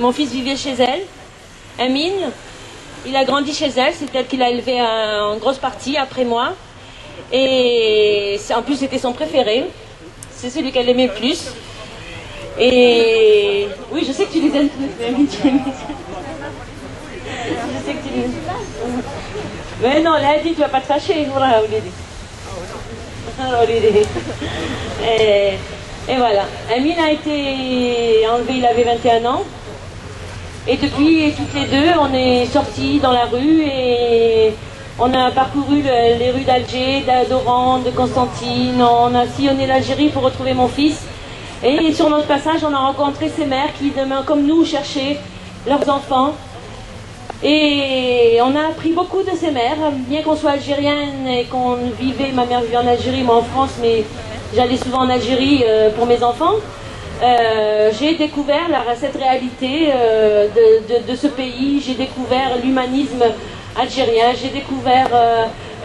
Mon fils vivait chez elle, Amine. Il a grandi chez elle, c'est elle qui l'a élevé en grosse partie après moi. Et en plus, c'était son préféré. C'est celui qu'elle aimait le plus. Et oui, je sais que tu les aimes tous, Amine. Je sais que tu les aimes. Mais non, elle a dit, tu vas pas te fâcher. Voilà, et voilà. Amine a été enlevé, il avait 21 ans. Et depuis, toutes les deux, on est sortis dans la rue et on a parcouru les rues d'Alger, d'Oran, de Constantine. On a sillonné l'Algérie pour retrouver mon fils. Et sur notre passage, on a rencontré ces mères qui, demain, comme nous, cherchaient leurs enfants. Et on a appris beaucoup de ces mères, bien qu'on soit algérienne et qu'on vivait, ma mère vivait en Algérie, moi en France, mais j'allais souvent en Algérie pour mes enfants. J'ai découvert cette réalité de ce pays, j'ai découvert l'humanisme algérien, j'ai découvert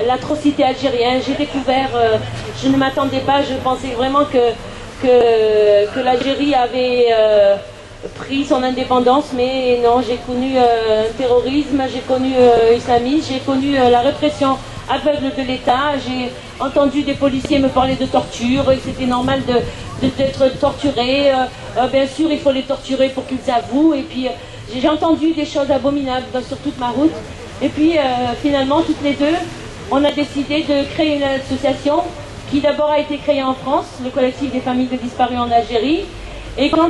l'atrocité algérienne, j'ai découvert, je ne m'attendais pas, je pensais vraiment que l'Algérie avait pris son indépendance, mais non, j'ai connu terrorisme, j'ai connu islamisme, j'ai connu la répression aveugle de l'État, j'ai entendu des policiers me parler de torture, et c'était normal d'être torturé, bien sûr il faut les torturer pour qu'ils avouent, et puis j'ai entendu des choses abominables sur toute ma route, et puis finalement toutes les deux, on a décidé de créer une association qui d'abord a été créée en France, le collectif des familles de disparus en Algérie. Et quand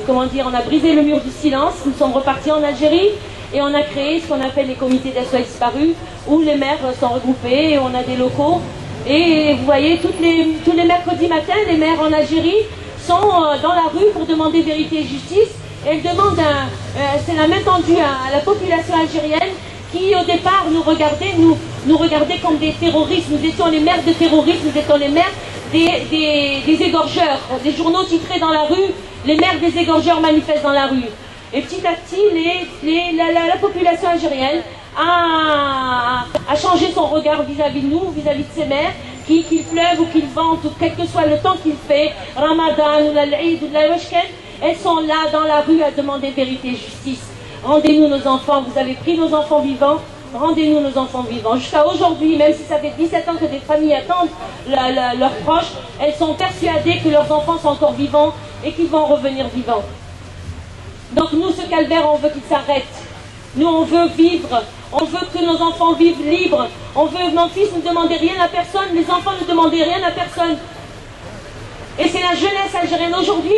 comment dire, on a brisé le mur du silence, nous sommes repartis en Algérie et on a créé ce qu'on appelle les comités d'SOS disparus, où les maires sont regroupés et on a des locaux. Et vous voyez, tous les mercredis matins, les maires en Algérie sont dans la rue pour demander vérité et justice. Et elles demandent, c'est la main tendue à la population algérienne qui au départ nous regardait comme des terroristes. Nous étions les mères de terroristes, nous étions les mères des égorgeurs. Des journaux titrés dans la rue, les mères des égorgeurs manifestent dans la rue. Et petit à petit, la population algérienne a changé son regard vis-à-vis de nous, vis-à-vis de ces mères, qu'il pleuve ou qu'il vente, ou quel que soit le temps qu'il fait, Ramadan ou l'Aïd ou la Weshken, elles sont là dans la rue à demander vérité et justice. Rendez-nous nos enfants, vous avez pris nos enfants vivants, rendez-nous nos enfants vivants. Jusqu'à aujourd'hui, même si ça fait 17 ans que des familles attendent leurs proches, elles sont persuadées que leurs enfants sont encore vivants et qu'ils vont revenir vivants. Donc nous, ce calvaire, on veut qu'il s'arrête. Nous, on veut vivre. On veut que nos enfants vivent libres. On veut, mon fils ne demandait rien à personne, les enfants ne demandaient rien à personne. Et c'est la jeunesse algérienne. Aujourd'hui,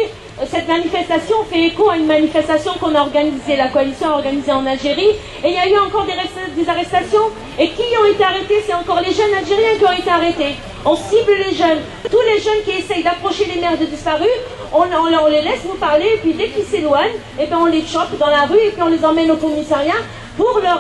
cette manifestation fait écho à une manifestation qu'on a organisée, la coalition a organisée en Algérie, et il y a eu encore des arrestations, et qui ont été arrêtés? C'est encore les jeunes Algériens qui ont été arrêtés. On cible les jeunes, tous les jeunes qui essayent d'approcher les mères de disparus, on les laisse nous parler, et puis dès qu'ils s'éloignent, et bien on les chope dans la rue, et puis on les emmène au commissariat pour leur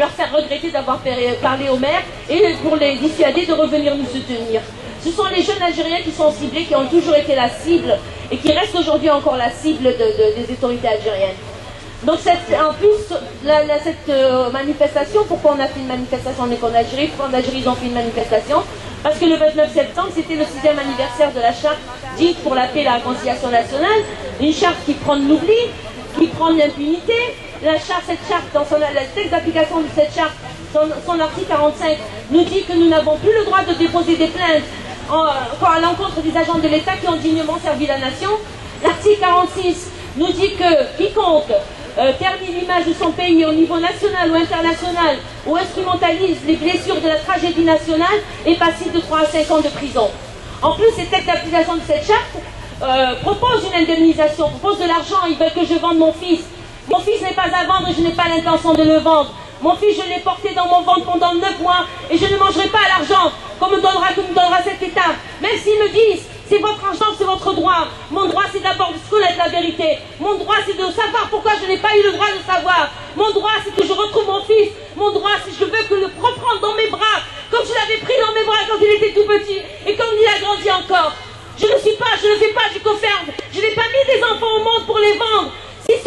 faire regretter d'avoir parlé aux mères, et pour les dissuader de revenir nous soutenir. Ce sont les jeunes Algériens qui sont ciblés, qui ont toujours été la cible et qui restent aujourd'hui encore la cible des autorités algériennes. Donc en plus, cette manifestation, pourquoi on a fait une manifestation en Algérie? Pourquoi en Algérie ils ont fait une manifestation? Parce que le 29 septembre, c'était le 6e anniversaire de la charte dite pour la paix et la réconciliation nationale, une charte qui prend de l'oubli, qui prend de l'impunité. Cette charte, dans le texte d'application de cette charte, son article 45, nous dit que nous n'avons plus le droit de déposer des plaintes à l'encontre des agents de l'État qui ont dignement servi la nation. L'article 46 nous dit que quiconque ternit l'image de son pays au niveau national ou international ou instrumentalise les blessures de la tragédie nationale est passible de 3 à 5 ans de prison. En plus, ces textes d'application de cette charte proposent une indemnisation, proposent de l'argent. Ils veulent que je vende mon fils. Mon fils n'est pas à vendre et je n'ai pas l'intention de le vendre. Mon fils, je l'ai porté dans mon ventre pendant 9 mois et je ne mangerai pas l'argent qu'on me donnera cet État. Même s'ils me disent, c'est votre argent, c'est votre droit. Mon droit, c'est d'abord de connaître la vérité. Mon droit, c'est de savoir pourquoi je n'ai pas eu le droit de savoir. Mon droit, c'est que je retrouve mon fils. Mon droit, c'est que je veux que le reprendre dans mes bras, comme je l'avais pris dans mes bras quand il était tout petit et comme il a grandi encore. Je ne fais pas du coferme. Je n'ai pas mis des enfants au monde pour les vendre. S'ils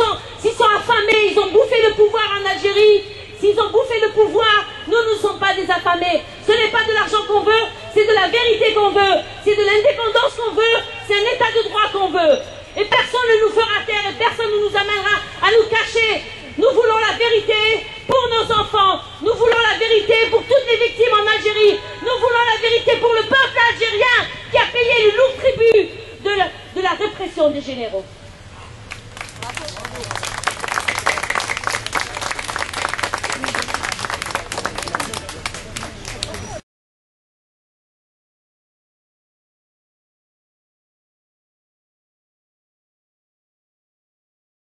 sont affamés, ils ont bouffé le pouvoir en Algérie. S'ils ont bouffé le pouvoir, nous ne sommes pas des affamés. Ce n'est pas de l'argent qu'on veut, c'est de la vérité qu'on veut. C'est de l'indépendance qu'on veut, c'est un état de droit qu'on veut. et personne ne nous fera taire et personne ne nous amènera à nous cacher. Nous voulons la vérité pour nos enfants, nous voulons la vérité pour toutes les victimes en Algérie, nous voulons la vérité pour le peuple algérien qui a payé le lourd tribut de la répression des généraux.